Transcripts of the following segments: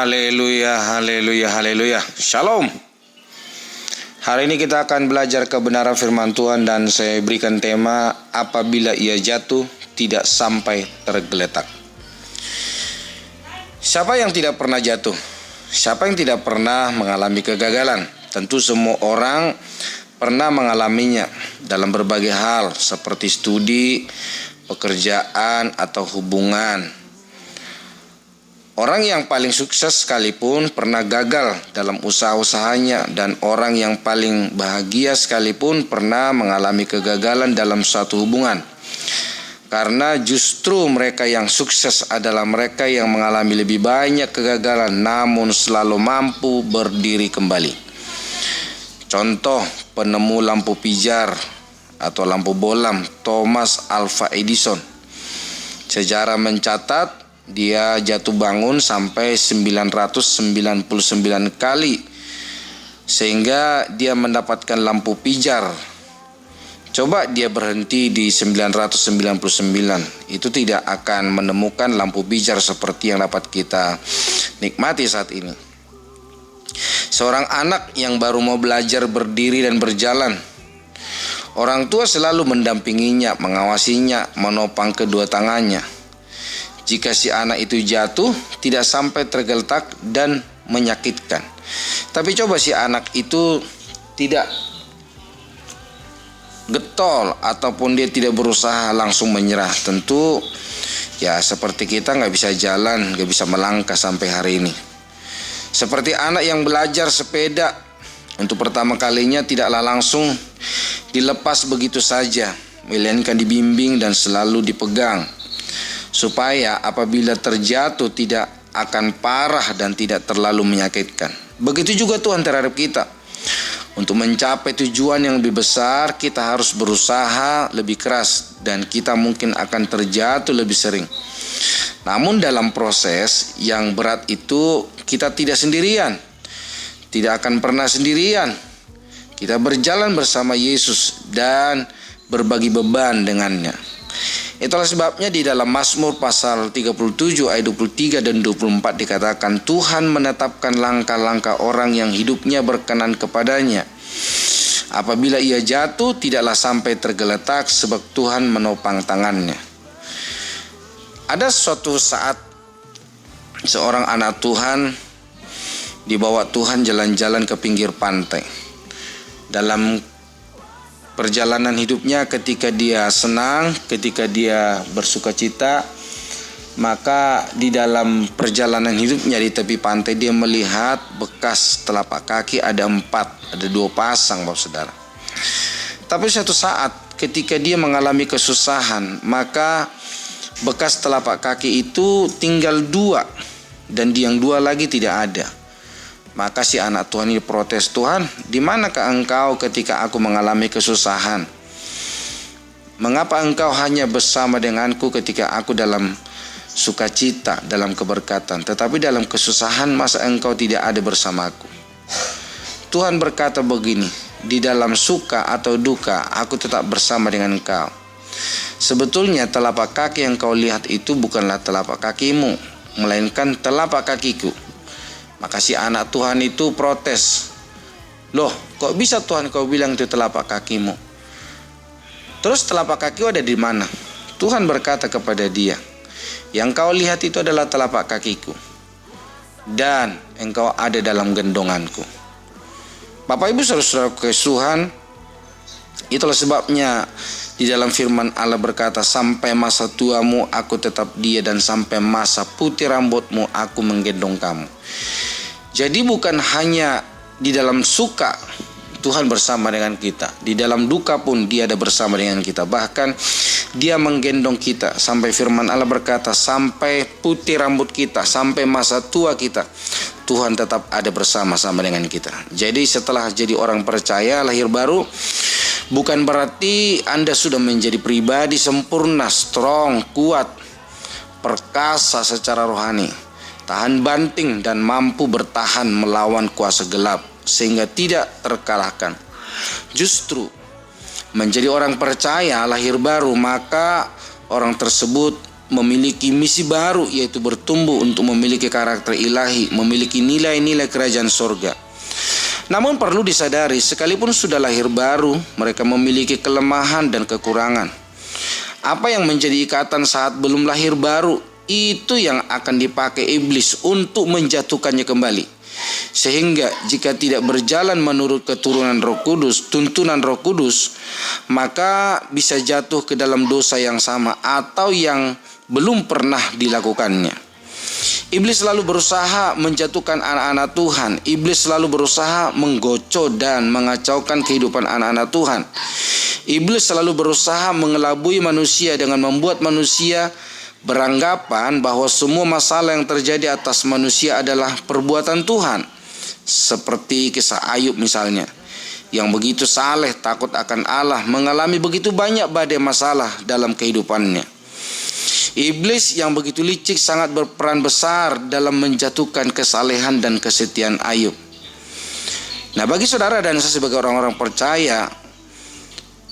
Haleluya, haleluya, haleluya. Shalom. Hari ini kita akan belajar kebenaran firman Tuhan dan saya berikan tema apabila ia jatuh tidak sampai tergeletak. Siapa yang tidak pernah jatuh? Siapa yang tidak pernah mengalami kegagalan? Tentu semua orang pernah mengalaminya dalam berbagai hal seperti studi, pekerjaan, atau hubungan. Orang yang paling sukses sekalipun pernah gagal dalam usaha-usahanya, dan orang yang paling bahagia sekalipun pernah mengalami kegagalan dalam suatu hubungan. Karena justru mereka yang sukses adalah mereka yang mengalami lebih banyak kegagalan namun selalu mampu berdiri kembali. Contoh penemu lampu pijar atau lampu bolam Thomas Alva Edison. Sejarah mencatat dia jatuh bangun sampai 999 kali sehingga dia mendapatkan lampu pijar. Coba dia berhenti di 999, itu tidak akan menemukan lampu pijar seperti yang dapat kita nikmati saat ini. Seorang anak yang baru mau belajar berdiri dan berjalan, orang tua selalu mendampinginya, mengawasinya, menopang kedua tangannya. Jika si anak itu jatuh, tidak sampai tergeletak dan menyakitkan. Tapi coba si anak itu tidak getol ataupun dia tidak berusaha langsung menyerah. Tentu ya seperti kita nggak bisa jalan, nggak bisa melangkah sampai hari ini. Seperti anak yang belajar sepeda untuk pertama kalinya tidaklah langsung dilepas begitu saja, melainkan dibimbing dan selalu dipegang, supaya apabila terjatuh tidak akan parah dan tidak terlalu menyakitkan. Begitu juga Tuhan terhadap kita. Untuk mencapai tujuan yang lebih besar, kita harus berusaha lebih keras dan kita mungkin akan terjatuh lebih sering. Namun dalam proses yang berat itu kita tidak sendirian. Tidak akan pernah sendirian. Kita berjalan bersama Yesus dan berbagi beban dengannya. Itulah sebabnya di dalam Mazmur pasal 37 ayat 23 dan 24 dikatakan, Tuhan menetapkan langkah-langkah orang yang hidupnya berkenan kepadanya. Apabila ia jatuh tidaklah sampai tergeletak sebab Tuhan menopang tangannya. Ada suatu saat seorang anak Tuhan dibawa Tuhan jalan-jalan ke pinggir pantai. Dalam perjalanan hidupnya, ketika dia senang, ketika dia bersuka cita, maka di dalam perjalanan hidupnya di tepi pantai dia melihat bekas telapak kaki ada 4, ada 2 pasang, Bapak Saudara. Tapi suatu saat ketika dia mengalami kesusahan, maka bekas telapak kaki itu tinggal 2 dan yang 2 lagi tidak ada. Maka si anak Tuhan ini protes, Tuhan, di manakah engkau ketika aku mengalami kesusahan? Mengapa engkau hanya bersama denganku ketika aku dalam sukacita, dalam keberkatan, tetapi dalam kesusahan masa engkau tidak ada bersamaku? Tuhan berkata begini, di dalam suka atau duka aku tetap bersama dengan engkau. Sebetulnya telapak kaki yang kau lihat itu bukanlah telapak kakimu, melainkan telapak kakiku. Maka si anak Tuhan itu protes, loh kok bisa Tuhan kau bilang itu telapak kakimu? Terus telapak kaki ada di mana? Tuhan berkata kepada dia, yang kau lihat itu adalah telapak kakiku dan engkau ada dalam gendonganku. Bapak Ibu saudara-saudara Tuhan, itulah sebabnya di dalam firman Allah berkata, sampai masa tuamu aku tetap dia dan sampai masa putih rambutmu aku menggendong kamu. Jadi bukan hanya di dalam suka Tuhan bersama dengan kita, di dalam duka pun dia ada bersama dengan kita. Bahkan dia menggendong kita sampai firman Allah berkata, sampai putih rambut kita, sampai masa tua kita, Tuhan tetap ada bersama-sama dengan kita. Jadi setelah jadi orang percaya lahir baru, bukan berarti Anda sudah menjadi pribadi sempurna, strong, kuat, perkasa secara rohani, tahan banting dan mampu bertahan melawan kuasa gelap sehingga tidak terkalahkan. Justru menjadi orang percaya lahir baru, maka orang tersebut memiliki misi baru, yaitu bertumbuh untuk memiliki karakter ilahi, memiliki nilai-nilai kerajaan sorga. Namun perlu disadari, sekalipun sudah lahir baru, mereka memiliki kelemahan dan kekurangan. Apa yang menjadi ikatan saat belum lahir baru, itu yang akan dipakai iblis untuk menjatuhkannya kembali. Sehingga jika tidak berjalan menurut keturunan Roh Kudus, tuntunan Roh Kudus, maka bisa jatuh ke dalam dosa yang sama atau yang belum pernah dilakukannya. Iblis selalu berusaha menjatuhkan anak-anak Tuhan. Iblis selalu berusaha menggocok dan mengacaukan kehidupan anak-anak Tuhan. Iblis selalu berusaha mengelabui manusia dengan membuat manusia beranggapan bahwa semua masalah yang terjadi atas manusia adalah perbuatan Tuhan. Seperti kisah Ayub misalnya, yang begitu saleh, takut akan Allah, mengalami begitu banyak badai masalah dalam kehidupannya. Iblis yang begitu licik sangat berperan besar dalam menjatuhkan kesalehan dan kesetiaan Ayub. Nah, bagi saudara dan saya sebagai orang-orang percaya,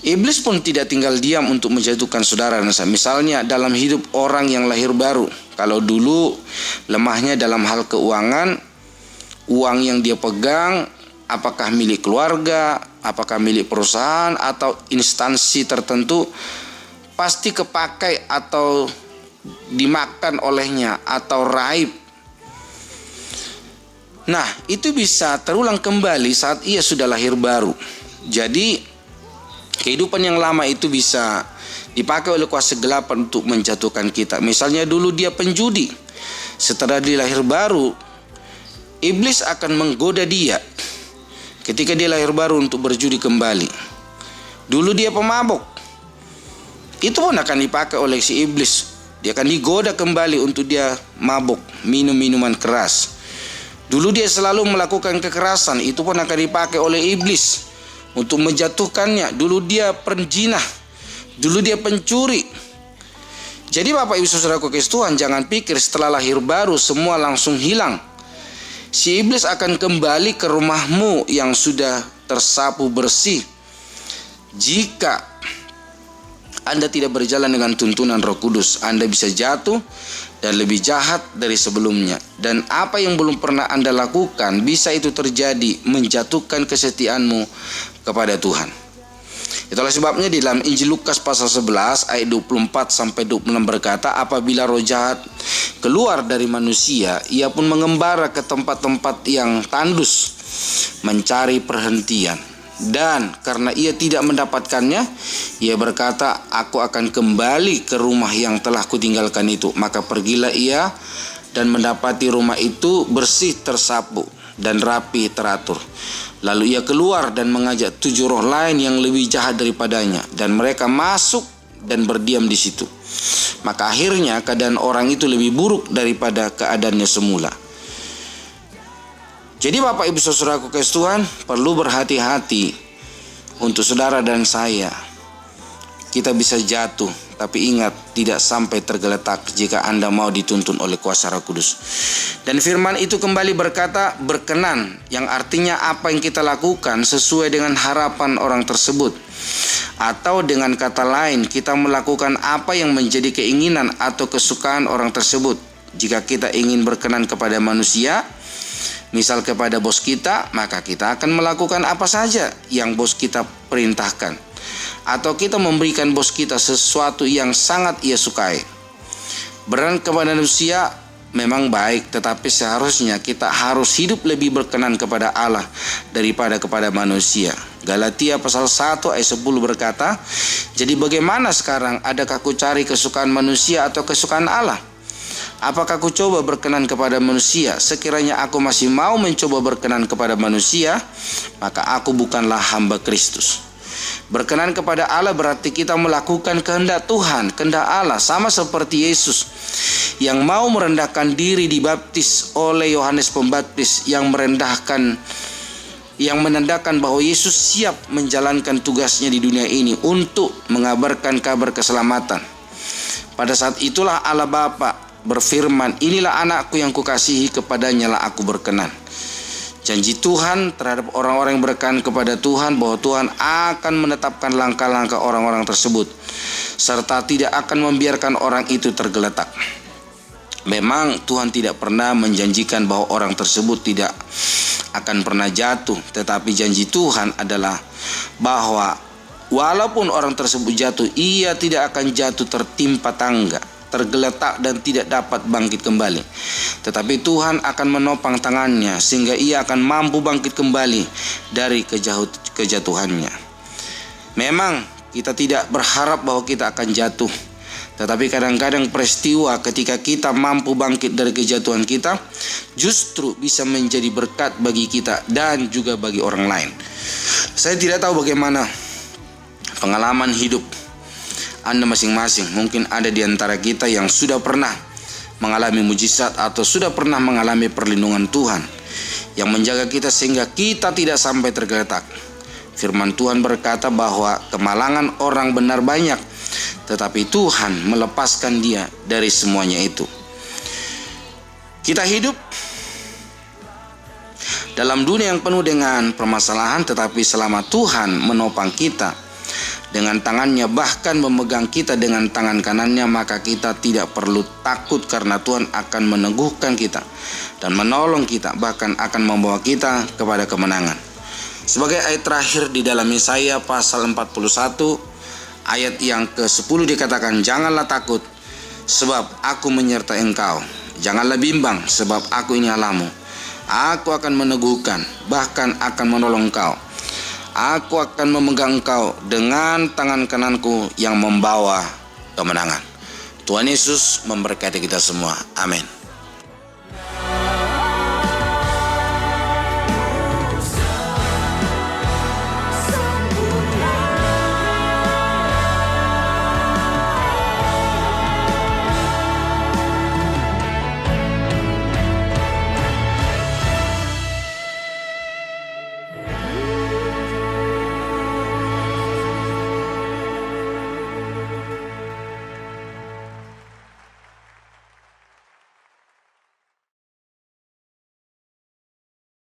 iblis pun tidak tinggal diam untuk menjatuhkan saudara dan saya. Misalnya dalam hidup orang yang lahir baru, kalau dulu lemahnya dalam hal keuangan, uang yang dia pegang apakah milik keluarga, apakah milik perusahaan atau instansi tertentu, pasti kepakai atau dimakan olehnya atau raib. Nah, itu bisa terulang kembali saat ia sudah lahir baru. Jadi kehidupan yang lama itu bisa dipakai oleh kuasa gelap untuk menjatuhkan kita. Misalnya dulu dia penjudi, setelah dia lahir baru, iblis akan menggoda dia ketika dia lahir baru untuk berjudi kembali. Dulu dia pemabuk, itu pun akan dipakai oleh si iblis. Dia akan digoda kembali untuk dia mabuk, minum minuman keras. Dulu dia selalu melakukan kekerasan, itu pun akan dipakai oleh iblis untuk menjatuhkannya. Dulu dia penzina, dulu dia pencuri. Jadi Bapak Ibu Saudaraku kasih Tuhan, jangan pikir setelah lahir baru semua langsung hilang. Si iblis akan kembali ke rumahmu yang sudah tersapu bersih jika Anda tidak berjalan dengan tuntunan Roh Kudus. Anda bisa jatuh dan lebih jahat dari sebelumnya. Dan apa yang belum pernah Anda lakukan, bisa itu terjadi, menjatuhkan kesetiaanmu kepada Tuhan. Itulah sebabnya di dalam Injil Lukas pasal 11 ayat 24 sampai 26 berkata, apabila roh jahat keluar dari manusia, ia pun mengembara ke tempat-tempat yang tandus mencari perhentian. Dan karena ia tidak mendapatkannya, ia berkata, aku akan kembali ke rumah yang telah kutinggalkan itu. Maka pergilah ia dan mendapati rumah itu bersih, tersapu dan rapi teratur. Lalu ia keluar dan mengajak 7 roh lain yang lebih jahat daripadanya, dan mereka masuk dan berdiam di situ. Maka akhirnya keadaan orang itu lebih buruk daripada keadaannya semula. Jadi Bapak Ibu Saudaraku kasih Tuhan, perlu berhati-hati untuk saudara dan saya. Kita bisa jatuh, tapi ingat, tidak sampai tergeletak jika Anda mau dituntun oleh kuasa Roh Kudus. Dan firman itu kembali berkata, berkenan, yang artinya apa yang kita lakukan sesuai dengan harapan orang tersebut. Atau dengan kata lain, kita melakukan apa yang menjadi keinginan atau kesukaan orang tersebut. Jika kita ingin berkenan kepada manusia, misal kepada bos kita, maka kita akan melakukan apa saja yang bos kita perintahkan. Atau kita memberikan bos kita sesuatu yang sangat ia sukai. Berkenan kepada manusia memang baik, tetapi seharusnya kita harus hidup lebih berkenan kepada Allah daripada kepada manusia. Galatia pasal 1 ayat 10 berkata, jadi bagaimana sekarang, adakah ku cari kesukaan manusia atau kesukaan Allah? Apakah aku coba berkenan kepada manusia? Sekiranya aku masih mau mencoba berkenan kepada manusia, maka aku bukanlah hamba Kristus. Berkenan kepada Allah berarti kita melakukan kehendak Tuhan, kehendak Allah, sama seperti Yesus yang mau merendahkan diri dibaptis oleh Yohanes Pembaptis, yang menandakan bahwa Yesus siap menjalankan tugasnya di dunia ini untuk mengabarkan kabar keselamatan. Pada saat itulah Allah Bapa berfirman, inilah anakku yang kukasihi, kepadanya lah aku berkenan. Janji Tuhan terhadap orang-orang yang berkenan kepada Tuhan, bahwa Tuhan akan menetapkan langkah-langkah orang-orang tersebut. serta tidak akan membiarkan orang itu tergeletak. Memang Tuhan tidak pernah menjanjikan bahwa orang tersebut tidak akan pernah jatuh, tetapi janji Tuhan adalah bahwa walaupun orang tersebut jatuh, ia tidak akan jatuh tertimpa tangga, tergeletak dan tidak dapat bangkit kembali. Tetapi Tuhan akan menopang tangannya sehingga ia akan mampu bangkit kembali dari kejatuhannya. Memang kita tidak berharap bahwa kita akan jatuh, tetapi kadang-kadang peristiwa ketika kita mampu bangkit dari kejatuhan kita justru bisa menjadi berkat bagi kita dan juga bagi orang lain. Saya tidak tahu bagaimana pengalaman hidup Anda masing-masing. Mungkin ada di antara kita yang sudah pernah mengalami mujizat atau sudah pernah mengalami perlindungan Tuhan yang menjaga kita sehingga kita tidak sampai tergeletak. Firman Tuhan berkata bahwa kemalangan orang benar banyak, tetapi Tuhan melepaskan dia dari semuanya itu. Kita hidup dalam dunia yang penuh dengan permasalahan, tetapi selama Tuhan menopang kita dengan tangannya, bahkan memegang kita dengan tangan kanannya, maka kita tidak perlu takut karena Tuhan akan meneguhkan kita dan menolong kita, bahkan akan membawa kita kepada kemenangan. Sebagai ayat terakhir di dalam Yesaya pasal 41 ayat yang ke-10 dikatakan, janganlah takut sebab aku menyertai engkau, janganlah bimbang sebab aku ini Allahmu, aku akan meneguhkan bahkan akan menolong engkau, aku akan memegang engkau dengan tangan kananku yang membawa kemenangan. Tuhan Yesus memberkati kita semua. Amin.